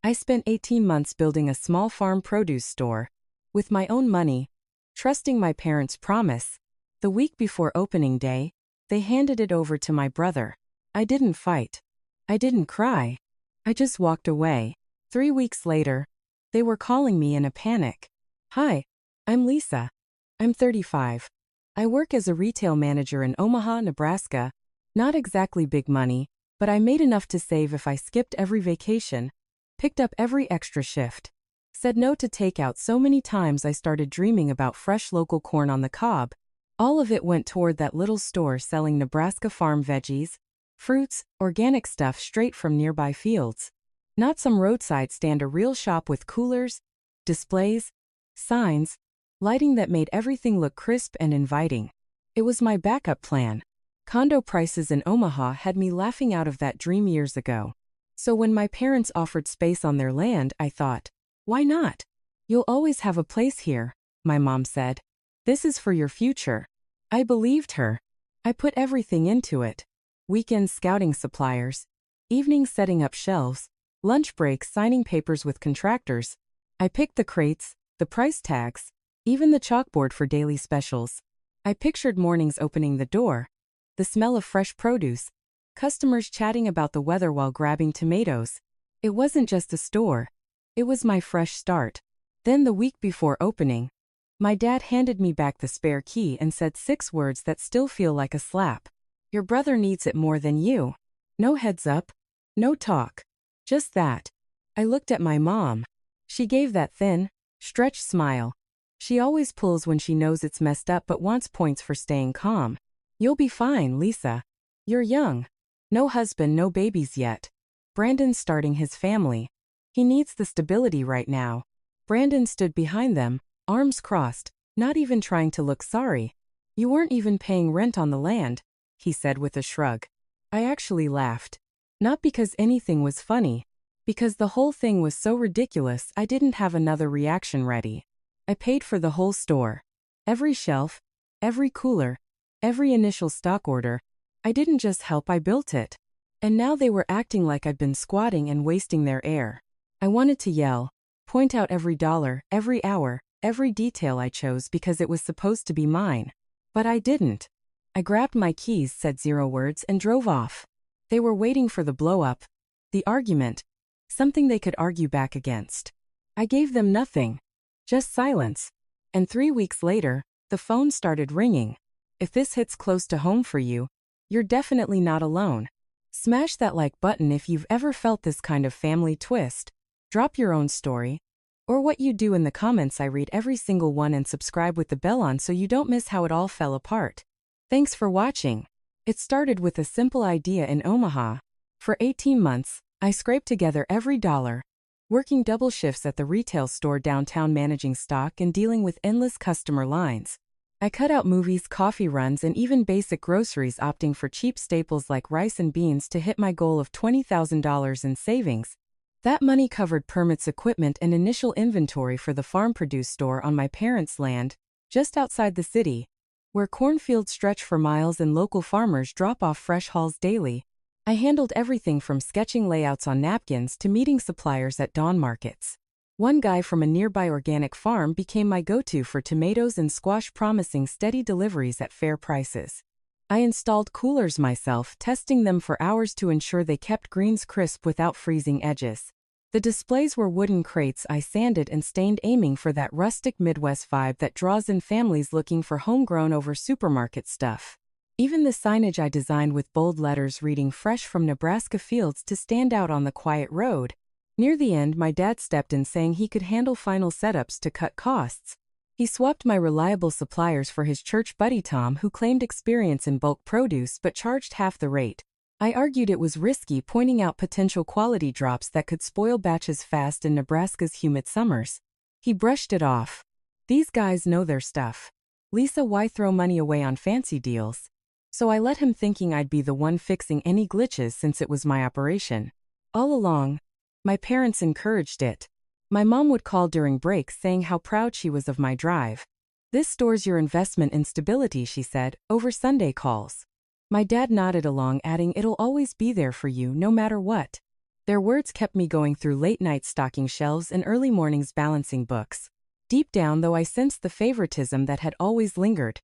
I spent 18 months building a small farm produce store. With my own money, trusting my parents' promise. The week before opening day, they handed it over to my brother. I didn't fight. I didn't cry. I just walked away. 3 weeks later, they were calling me in a panic. Hi, I'm Lisa. I'm 35. I work as a retail manager in Omaha, Nebraska. Not exactly big money, but I made enough to save if I skipped every vacation, picked up every extra shift, said no to takeout so many times I started dreaming about fresh local corn on the cob. All of it went toward that little store selling Nebraska farm veggies, fruits, organic stuff straight from nearby fields. Not some roadside stand, a real shop with coolers, displays, signs, lighting that made everything look crisp and inviting. It was my backup plan. Condo prices in Omaha had me laughing out of that dream years ago. So when my parents offered space on their land, I thought, why not? You'll always have a place here, my mom said. This is for your future. I believed her. I put everything into it. Weekends scouting suppliers, evenings setting up shelves, lunch breaks signing papers with contractors. I picked the crates, the price tags, even the chalkboard for daily specials. I pictured mornings opening the door, the smell of fresh produce, customers chatting about the weather while grabbing tomatoes. It wasn't just a store. It was my fresh start. Then the week before opening, my dad handed me back the spare key and said 6 words that still feel like a slap. Your brother needs it more than you. No heads up. No talk. Just that. I looked at my mom. She gave that thin, stretched smile. She always pulls when she knows it's messed up but wants points for staying calm. You'll be fine, Lisa. You're young. No husband, no babies yet. Brandon's starting his family. He needs the stability right now. Brandon stood behind them, arms crossed, not even trying to look sorry. You weren't even paying rent on the land, he said with a shrug. I actually laughed. Not because anything was funny. Because the whole thing was so ridiculous I didn't have another reaction ready. I paid for the whole store. Every shelf, every cooler, every initial stock order. I didn't just help, I built it. And now they were acting like I'd been squatting and wasting their air. I wanted to yell, point out every dollar, every hour, every detail I chose because it was supposed to be mine. But I didn't. I grabbed my keys, said 0 words, and drove off. They were waiting for the blow-up, the argument, something they could argue back against. I gave them nothing. Just silence. And 3 weeks later, the phone started ringing. If this hits close to home for you, you're definitely not alone. Smash that like button if you've ever felt this kind of family twist. Drop your own story, or what you do in the comments. I read every single one, and subscribe with the bell on so you don't miss how it all fell apart. Thanks for watching. It started with a simple idea in Omaha. For 18 months, I scraped together every dollar, working double shifts at the retail store downtown, managing stock and dealing with endless customer lines. I cut out movies, coffee runs, and even basic groceries, opting for cheap staples like rice and beans to hit my goal of $20,000 in savings. That money covered permits, equipment, and initial inventory for the farm produce store on my parents' land, just outside the city, where cornfields stretch for miles and local farmers drop off fresh hauls daily. I handled everything from sketching layouts on napkins to meeting suppliers at dawn markets. One guy from a nearby organic farm became my go-to for tomatoes and squash, promising steady deliveries at fair prices. I installed coolers myself, testing them for hours to ensure they kept greens crisp without freezing edges. The displays were wooden crates I sanded and stained, aiming for that rustic Midwest vibe that draws in families looking for homegrown over supermarket stuff. Even the signage I designed with bold letters reading "Fresh from Nebraska Fields" to stand out on the quiet road. Near the end, my dad stepped in, saying he could handle final setups to cut costs. He swapped my reliable suppliers for his church buddy Tom, who claimed experience in bulk produce but charged half the rate. I argued it was risky, pointing out potential quality drops that could spoil batches fast in Nebraska's humid summers. He brushed it off. These guys know their stuff. Lisa, why throw money away on fancy deals? So I let him, thinking I'd be the one fixing any glitches since it was my operation. All along, my parents encouraged it. My mom would call during breaks saying how proud she was of my drive. "This stores your investment in stability," she said, over Sunday calls. My dad nodded along, adding, "It'll always be there for you no matter what." Their words kept me going through late nights stocking shelves and early mornings balancing books. Deep down, though, I sensed the favoritism that had always lingered.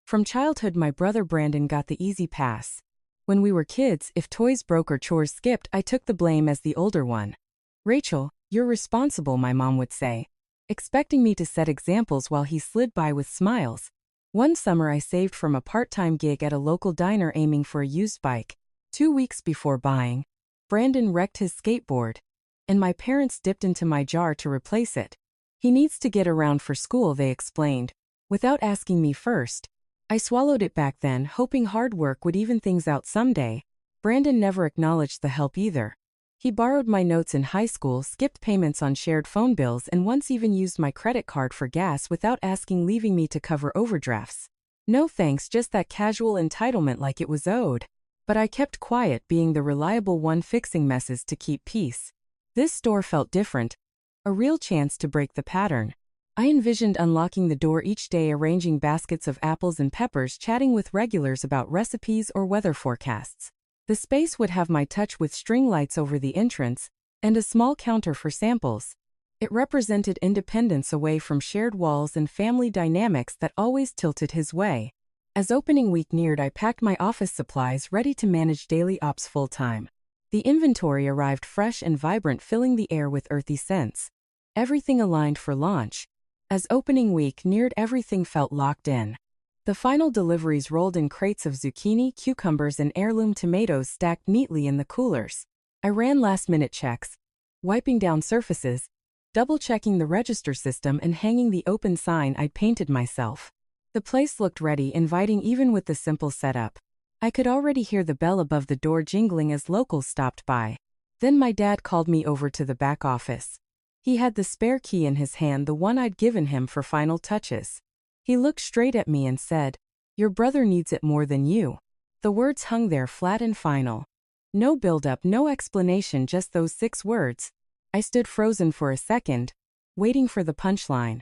From childhood, my brother Brandon got the easy pass. When we were kids, if toys broke or chores skipped, I took the blame as the older one. "Rachel, you're responsible," my mom would say, expecting me to set examples while he slid by with smiles. One summer, I saved from a part-time gig at a local diner aiming for a used bike. 2 weeks before buying, Brandon wrecked his skateboard, and my parents dipped into my jar to replace it. "He needs to get around for school," they explained, without asking me first. I swallowed it back then, hoping hard work would even things out someday. Brandon never acknowledged the help either. He borrowed my notes in high school, skipped payments on shared phone bills, and once even used my credit card for gas without asking, leaving me to cover overdrafts. No thanks, just that casual entitlement like it was owed. But I kept quiet, being the reliable one fixing messes to keep peace. This store felt different. A real chance to break the pattern. I envisioned unlocking the door each day, arranging baskets of apples and peppers, chatting with regulars about recipes or weather forecasts. The space would have my touch with string lights over the entrance, and a small counter for samples. It represented independence away from shared walls and family dynamics that always tilted his way. As opening week neared, I packed my office supplies, ready to manage daily ops full-time. The inventory arrived fresh and vibrant, filling the air with earthy scents. Everything aligned for launch. As opening week neared, everything felt locked in. The final deliveries rolled in, crates of zucchini, cucumbers, and heirloom tomatoes stacked neatly in the coolers. I ran last-minute checks, wiping down surfaces, double-checking the register system, and hanging the open sign I'd painted myself. The place looked ready, inviting even with the simple setup. I could already hear the bell above the door jingling as locals stopped by. Then my dad called me over to the back office. He had the spare key in his hand, the one I'd given him for final touches. He looked straight at me and said, "Your brother needs it more than you." The words hung there flat and final. No build-up, no explanation, just those 6 words. I stood frozen for a second, waiting for the punchline.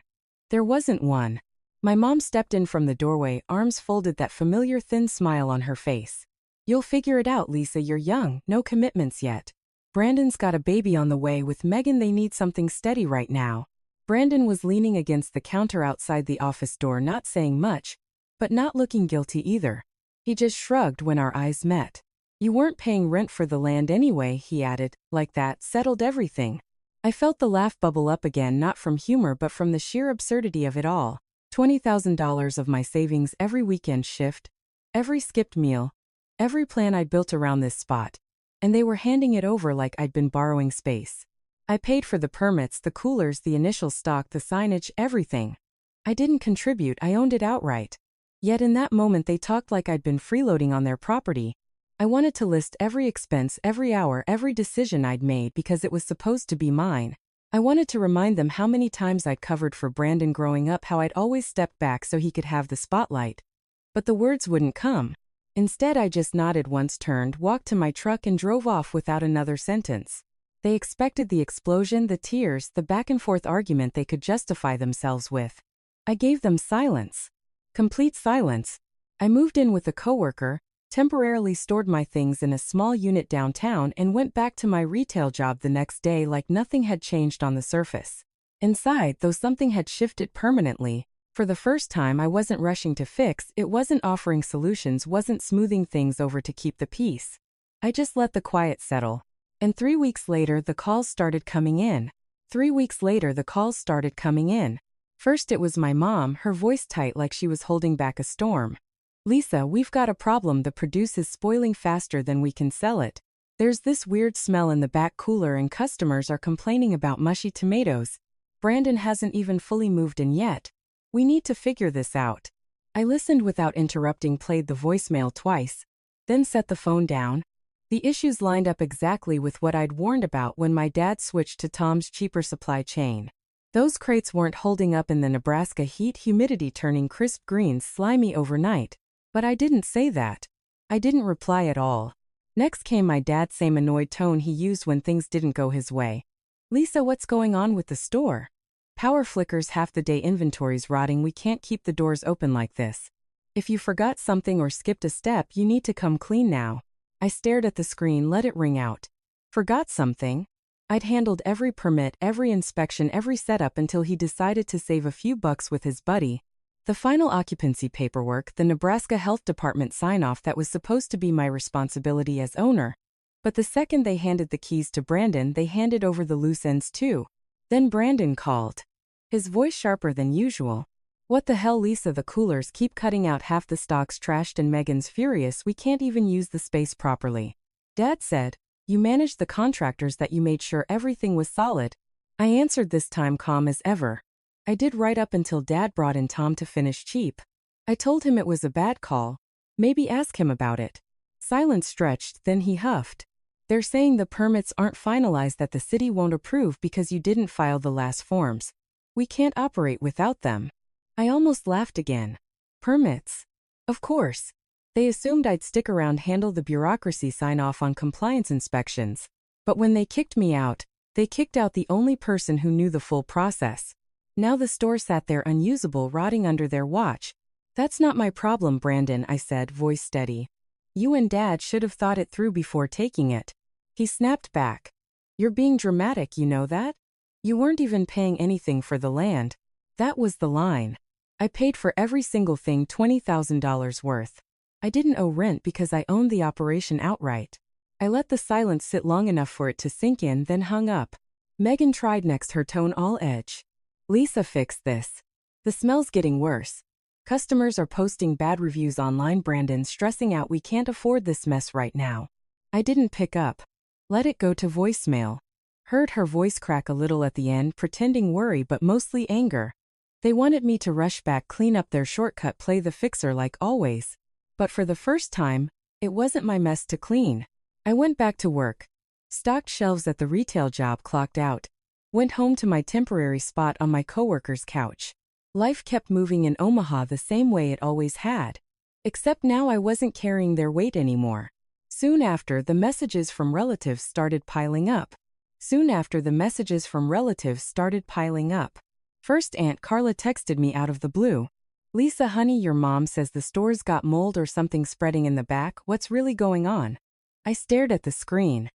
There wasn't one. My mom stepped in from the doorway, arms folded, that familiar thin smile on her face. "You'll figure it out, Lisa, you're young, no commitments yet. Brandon's got a baby on the way with Megan, they need something steady right now." Brandon was leaning against the counter outside the office door, not saying much, but not looking guilty either. He just shrugged when our eyes met. "You weren't paying rent for the land anyway," he added, like that settled everything. I felt the laugh bubble up again, not from humor but from the sheer absurdity of it all. $20,000 of my savings, every weekend shift, every skipped meal, every plan I'd built around this spot. And they were handing it over like I'd been borrowing space. I paid for the permits, the coolers, the initial stock, the signage, everything. I didn't contribute, I owned it outright. Yet in that moment they talked like I'd been freeloading on their property. I wanted to list every expense, every hour, every decision I'd made because it was supposed to be mine. I wanted to remind them how many times I'd covered for Brandon growing up, how I'd always stepped back so he could have the spotlight. But the words wouldn't come. Instead, I just nodded once, turned, walked to my truck, and drove off without another sentence. They expected the explosion, the tears, the back-and-forth argument they could justify themselves with. I gave them silence. Complete silence. I moved in with a coworker, temporarily stored my things in a small unit downtown, and went back to my retail job the next day like nothing had changed on the surface. Inside, though, something had shifted permanently. For the first time, I wasn't rushing to fix, it wasn't offering solutions, wasn't smoothing things over to keep the peace. I just let the quiet settle. And 3 weeks later, the calls started coming in. 3 weeks later, the calls started coming in. First it was my mom, her voice tight like she was holding back a storm. "Lisa, we've got a problem. The produce is spoiling faster than we can sell it. There's this weird smell in the back cooler and customers are complaining about mushy tomatoes. Brandon hasn't even fully moved in yet. We need to figure this out." I listened without interrupting, played the voicemail twice, then set the phone down. The issues lined up exactly with what I'd warned about when my dad switched to Tom's cheaper supply chain. Those crates weren't holding up in the Nebraska heat, humidity turning crisp greens slimy overnight. But I didn't say that. I didn't reply at all. Next came my dad's same annoyed tone he used when things didn't go his way. "Lisa, what's going on with the store? Power flickers half the day, inventory's rotting, we can't keep the doors open like this. If you forgot something or skipped a step, you need to come clean now." I stared at the screen, let it ring out. Forgot something? I'd handled every permit, every inspection, every setup until he decided to save a few bucks with his buddy. The final occupancy paperwork, the Nebraska Health Department sign-off that was supposed to be my responsibility as owner. But the second they handed the keys to Brandon, they handed over the loose ends too. Then Brandon called. His voice sharper than usual. "What the hell, Lisa? The coolers keep cutting out, half the stock's trashed, and Megan's furious. We can't even use the space properly." Dad said, "You managed the contractors, that you made sure everything was solid." I answered, this time calm as ever. "I did, right up until Dad brought in Tom to finish cheap. I told him it was a bad call. Maybe ask him about it." Silence stretched, then he huffed. "They're saying the permits aren't finalized, that the city won't approve because you didn't file the last forms. We can't operate without them." I almost laughed again. Permits? Of course. They assumed I'd stick around, handle the bureaucracy, sign off on compliance inspections. But when they kicked me out, they kicked out the only person who knew the full process. Now the store sat there unusable, rotting under their watch. "That's not my problem, Brandon," I said, voice steady. "You and Dad should have thought it through before taking it." He snapped back. "You're being dramatic, you know that? You weren't even paying anything for the land." That was the line. I paid for every single thing, $20,000 worth. I didn't owe rent because I owned the operation outright. I let the silence sit long enough for it to sink in, then hung up. Megan tried next, her tone all edge. "Lisa, fix this. The smell's getting worse. Customers are posting bad reviews online. Brandon's stressing out. We can't afford this mess right now." I didn't pick up. Let it go to voicemail. Heard her voice crack a little at the end, pretending worry but mostly anger. They wanted me to rush back, clean up their shortcut, play the fixer like always. But for the first time, it wasn't my mess to clean. I went back to work. Stocked shelves at the retail job, clocked out. Went home to my temporary spot on my coworker's couch. Life kept moving in Omaha the same way it always had. Except now I wasn't carrying their weight anymore. Soon after, the messages from relatives started piling up. First, Aunt Carla texted me out of the blue. "Lisa, honey, your mom says the store's got mold or something spreading in the back. What's really going on?" I stared at the screen.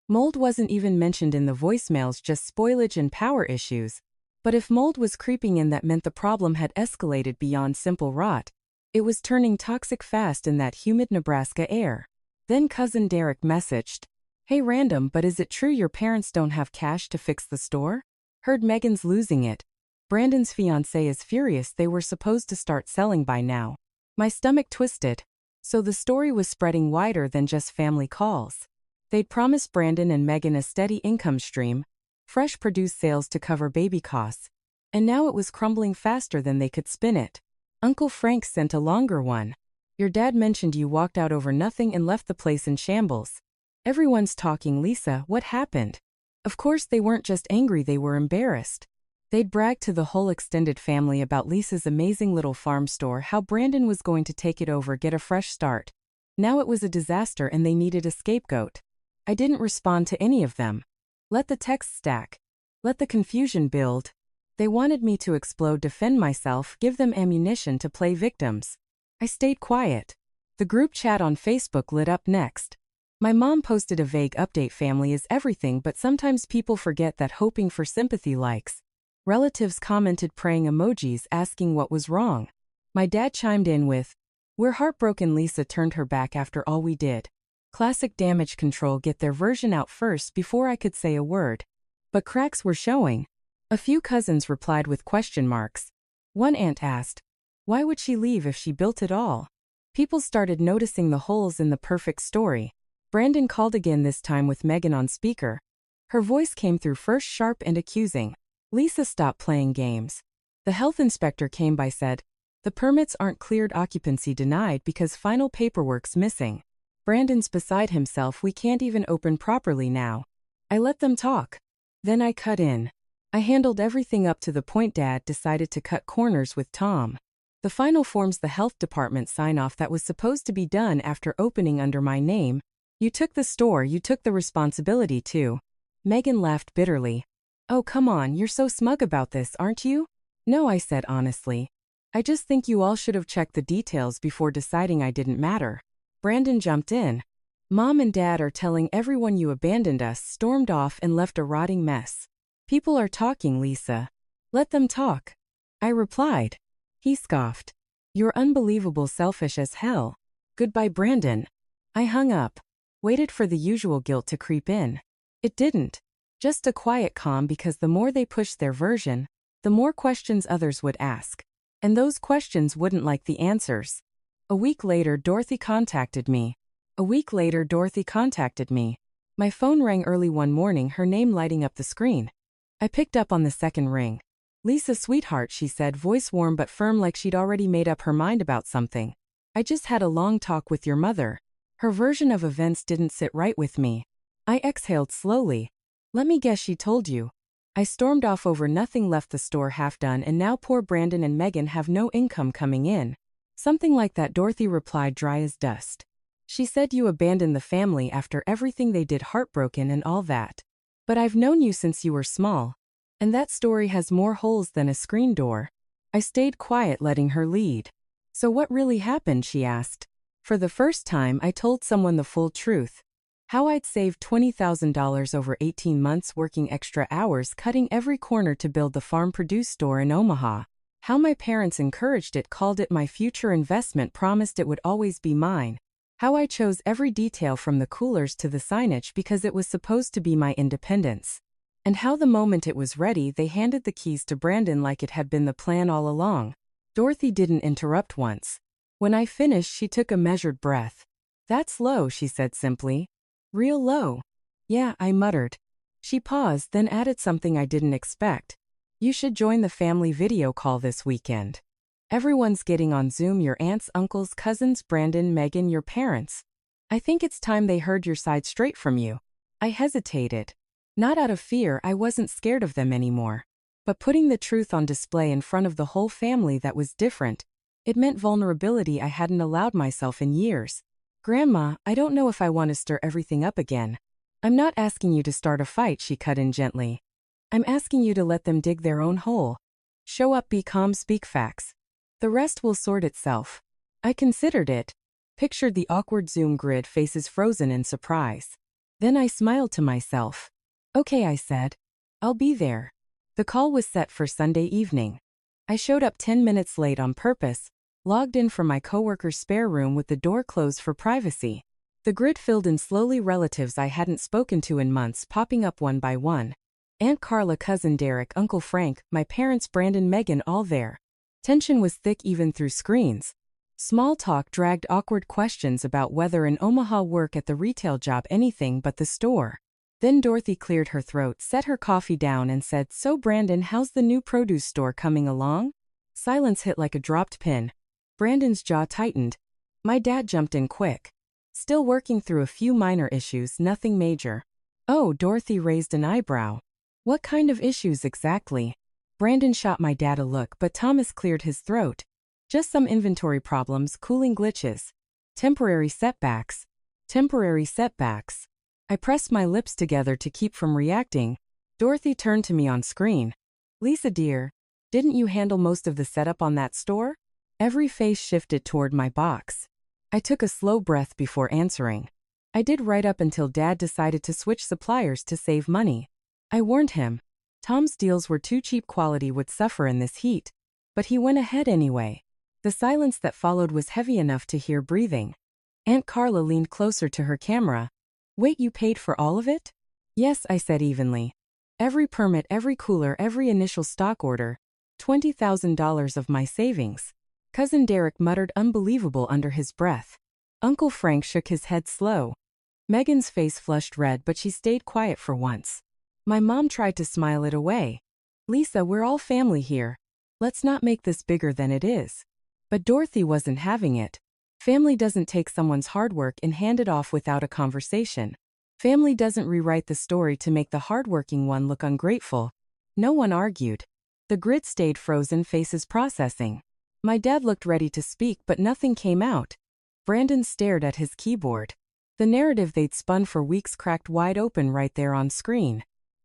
Mold wasn't even mentioned in the voicemails, just spoilage and power issues. But if mold was creeping in, that meant the problem had escalated beyond simple rot. It was turning toxic fast in that humid Nebraska air. Then cousin Derek messaged, "Hey random, but is it true your parents don't have cash to fix the store? Heard Megan's losing it. Brandon's fiancé is furious. They were supposed to start selling by now." My stomach twisted. So the story was spreading wider than just family calls. They'd promised Brandon and Megan a steady income stream, fresh produce sales to cover baby costs. And now it was crumbling faster than they could spin it. Uncle Frank sent a longer one. "Your dad mentioned you walked out over nothing and left the place in shambles. Everyone's talking. Lisa, what happened?" Of course they weren't just angry, they were embarrassed. They'd bragged to the whole extended family about Lisa's amazing little farm store, how Brandon was going to take it over, get a fresh start. Now it was a disaster and they needed a scapegoat. I didn't respond to any of them. Let the texts stack. Let the confusion build. They wanted me to explode, defend myself, give them ammunition to play victims. I stayed quiet. The group chat on Facebook lit up next. My mom posted a vague update: "Family is everything, but sometimes people forget that," hoping for sympathy likes. Relatives commented praying emojis, asking what was wrong. My dad chimed in with, "We're heartbroken." Lisa turned her back after all we did. Classic damage control, get their version out first before I could say a word. But cracks were showing. A few cousins replied with question marks. One aunt asked, "Why would she leave if she built it all?" People started noticing the holes in the perfect story. Brandon called again, this time with Megan on speaker. Her voice came through first sharp and accusing. "Lisa, stop playing games." The health inspector came by, said, "The permits aren't cleared, occupancy denied because final paperwork's missing." Brandon's beside himself. "We can't even open properly now." I let them talk. Then I cut in. I handled everything up to the point Dad decided to cut corners with Tom. The final forms, the health department sign-off that was supposed to be done after opening under my name. "You took the store, you took the responsibility too." Megan laughed bitterly. "Oh, come on, you're so smug about this, aren't you?" "No," I said honestly. "I just think you all should have checked the details before deciding I didn't matter." Brandon jumped in. Mom and Dad are telling everyone you abandoned us, stormed off, and left a rotting mess. People are talking, Lisa. Let them talk. I replied. He scoffed. You're unbelievable, selfish as hell. Goodbye, Brandon. I hung up. Waited for the usual guilt to creep in. It didn't. Just a quiet calm, because the more they pushed their version, the more questions others would ask. And those questions wouldn't like the answers. A week later, Dorothy contacted me. My phone rang early one morning, her name lighting up the screen. I picked up on the second ring. Lisa, sweetheart, she said, voice warm but firm, like she'd already made up her mind about something. I just had a long talk with your mother. Her version of events didn't sit right with me. I exhaled slowly. Let me guess, she told you. I stormed off over nothing, left the store half done, and now poor Brandon and Megan have no income coming in. Something like that, Dorothy replied, dry as dust. She said you abandoned the family after everything they did, heartbroken and all that. But I've known you since you were small. And that story has more holes than a screen door. I stayed quiet, letting her lead. So what really happened, she asked. For the first time, I told someone the full truth. How I'd saved $20,000 over 18 months, working extra hours, cutting every corner to build the farm produce store in Omaha. How my parents encouraged it, called it my future investment, promised it would always be mine. How I chose every detail from the coolers to the signage because it was supposed to be my independence. And how the moment it was ready, they handed the keys to Brandon like it had been the plan all along. Dorothy didn't interrupt once. When I finished, she took a measured breath. That's low, she said simply. Real low. Yeah, I muttered. She paused, then added something I didn't expect. You should join the family video call this weekend. Everyone's getting on Zoom, your aunts, uncles, cousins, Brandon, Megan, your parents. I think it's time they heard your side straight from you. I hesitated. Not out of fear, I wasn't scared of them anymore. But putting the truth on display in front of the whole family, that was different. It meant vulnerability I hadn't allowed myself in years. Grandma, I don't know if I want to stir everything up again. I'm not asking you to start a fight, she cut in gently. I'm asking you to let them dig their own hole. Show up, be calm, speak facts. The rest will sort itself. I considered it. Pictured the awkward Zoom grid, faces frozen in surprise. Then I smiled to myself. Okay, I said. I'll be there. The call was set for Sunday evening. I showed up 10 minutes late on purpose, logged in from my coworker's spare room with the door closed for privacy. The grid filled in slowly, relatives I hadn't spoken to in months popping up one by one. Aunt Carla, cousin Derek, Uncle Frank, my parents, Brandon, Megan, all there. Tension was thick even through screens. Small talk dragged, awkward questions about weather in Omaha, work at the retail job, anything but the store. Then Dorothy cleared her throat, set her coffee down, and said, So Brandon, how's the new produce store coming along? Silence hit like a dropped pin. Brandon's jaw tightened. My dad jumped in quick. Still working through a few minor issues, nothing major. Oh, Dorothy raised an eyebrow. What kind of issues exactly? Brandon shot my dad a look, but Thomas cleared his throat. Just some inventory problems, cooling glitches. Temporary setbacks. I pressed my lips together to keep from reacting. Dorothy turned to me on screen. Lisa dear, didn't you handle most of the setup on that store? Every face shifted toward my box. I took a slow breath before answering. I did, right up until Dad decided to switch suppliers to save money. I warned him. Tom's deals were too cheap, quality would suffer in this heat. But he went ahead anyway. The silence that followed was heavy enough to hear breathing. Aunt Carla leaned closer to her camera. Wait, you paid for all of it? Yes, I said evenly. Every permit, every cooler, every initial stock order. $20,000 of my savings. Cousin Derek muttered unbelievable under his breath. Uncle Frank shook his head slow. Megan's face flushed red, but she stayed quiet for once. My mom tried to smile it away. Lisa, we're all family here. Let's not make this bigger than it is. But Dorothy wasn't having it. Family doesn't take someone's hard work and hand it off without a conversation. Family doesn't rewrite the story to make the hardworking one look ungrateful. No one argued. The grid stayed frozen, faces processing. My dad looked ready to speak, but nothing came out. Brandon stared at his keyboard. The narrative they'd spun for weeks cracked wide open right there on screen.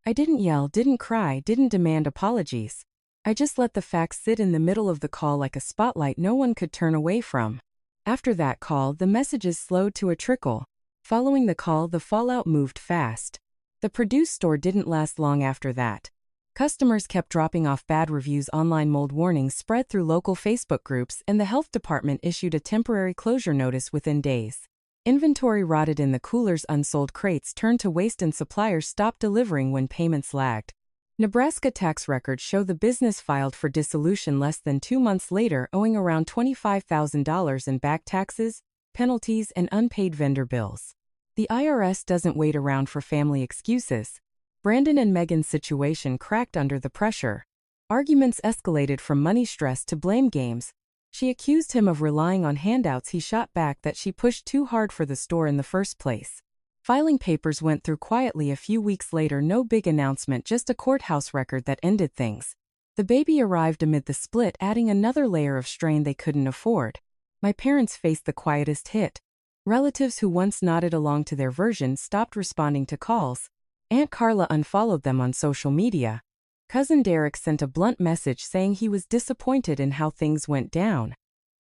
I didn't yell, didn't cry, didn't demand apologies. I just let the facts sit in the middle of the call like a spotlight no one could turn away from. After that call, the messages slowed to a trickle. Following the call, the fallout moved fast. The produce store didn't last long after that. Customers kept dropping off bad reviews, online mold warnings spread through local Facebook groups, and the health department issued a temporary closure notice within days. Inventory rotted in the coolers, unsold crates turned to waste, and suppliers stopped delivering when payments lagged. Nebraska tax records show the business filed for dissolution less than 2 months later, owing around $25,000 in back taxes, penalties, and unpaid vendor bills. The IRS doesn't wait around for family excuses. Brandon and Megan's situation cracked under the pressure. Arguments escalated from money stress to blame games. She accused him of relying on handouts. He shot back that she pushed too hard for the store in the first place. Filing papers went through quietly a few weeks later. No big announcement, just a courthouse record that ended things. The baby arrived amid the split, adding another layer of strain they couldn't afford. My parents faced the quietest hit. Relatives who once nodded along to their version stopped responding to calls. Aunt Carla unfollowed them on social media. Cousin Derek sent a blunt message saying he was disappointed in how things went down.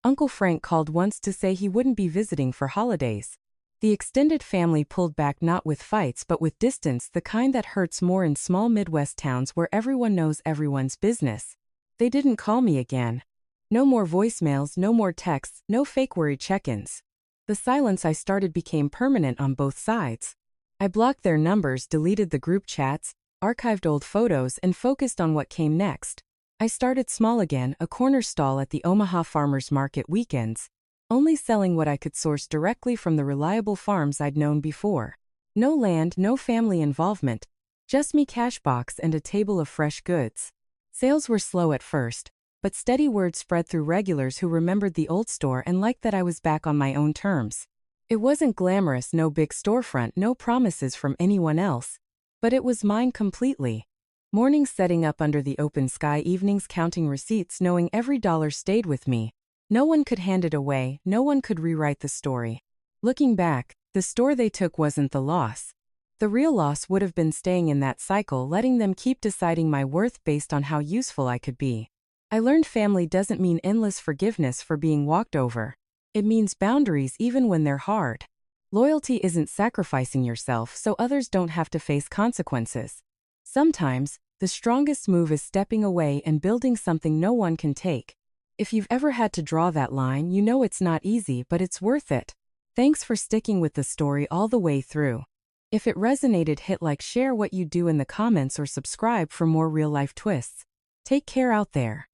Uncle Frank called once to say he wouldn't be visiting for holidays. The extended family pulled back, not with fights but with distance, the kind that hurts more in small Midwest towns where everyone knows everyone's business. They didn't call me again. No more voicemails, no more texts, no fake worried check-ins. The silence I started became permanent on both sides. I blocked their numbers, deleted the group chats, archived old photos, and focused on what came next. I started small again, a corner stall at the Omaha Farmers Market weekends, only selling what I could source directly from the reliable farms I'd known before. No land, no family involvement, just me, cash box, and a table of fresh goods. Sales were slow at first, but steady word spread through regulars who remembered the old store and liked that I was back on my own terms. It wasn't glamorous, no big storefront, no promises from anyone else, but it was mine completely. Mornings setting up under the open sky, evenings counting receipts, knowing every dollar stayed with me. No one could hand it away, no one could rewrite the story. Looking back, the store they took wasn't the loss. The real loss would have been staying in that cycle, letting them keep deciding my worth based on how useful I could be. I learned family doesn't mean endless forgiveness for being walked over. It means boundaries even when they're hard. Loyalty isn't sacrificing yourself so others don't have to face consequences. Sometimes, the strongest move is stepping away and building something no one can take. If you've ever had to draw that line, you know it's not easy, but it's worth it. Thanks for sticking with the story all the way through. If it resonated, hit like, share what you do in the comments, or subscribe for more real-life twists. Take care out there.